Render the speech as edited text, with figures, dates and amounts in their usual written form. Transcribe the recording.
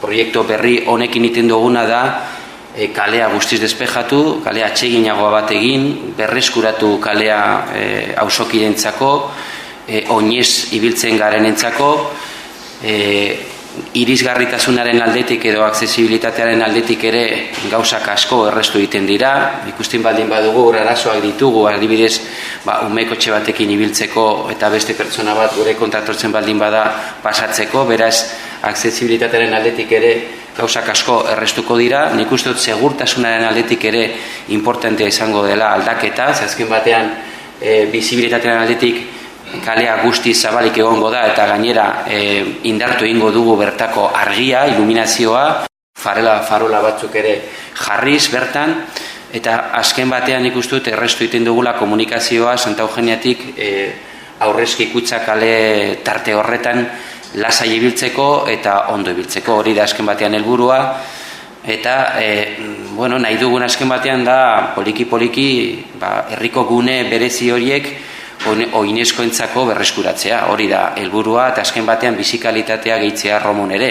proiektu berri honekin egiten duguna da kalea guztiz despejatu, kalea atseginagoa bat egin, berreskuratu kalea auzokidentzako, oinez ibiltzen garenentzako, irisgarritasunaren aldetik edo aksesibilitatearen aldetik ere gauzak asko errestu egiten dira. Ikusten baldin badugu arazoak ditugu, adibidez, umekotxe batekin ibiltzeko eta beste pertsona bat gure kontratortzen baldin bada pasatzeko, beraz, aksesibilitatearen aldetik ere gauzak asko errestuko dira. Nik uste dut segurtasunaren aldetik ere importantea izango dela aldaketa, azken batean bizibilitatearen aldetik kalea guzti zabalik egongo da eta gainera indartu egingo dugu bertako argia, iluminazioa, farola batzuk ere jarriz bertan, eta azken batean nik uste dut errestu egiten dugula komunikazioa Santa Eugeniatik Aurrezki Kutxa kale tarte horretan lasai ibiltzeko eta ondo ibiltzeko, hori da azken batean helburua. Eta nahi dugun azken batean da poliki-poliki herriko gune berezi horiek oinezkoentzako berreskuratzea, hori da helburua, eta azken batean bizi kalitatea gehitzea Romon ere.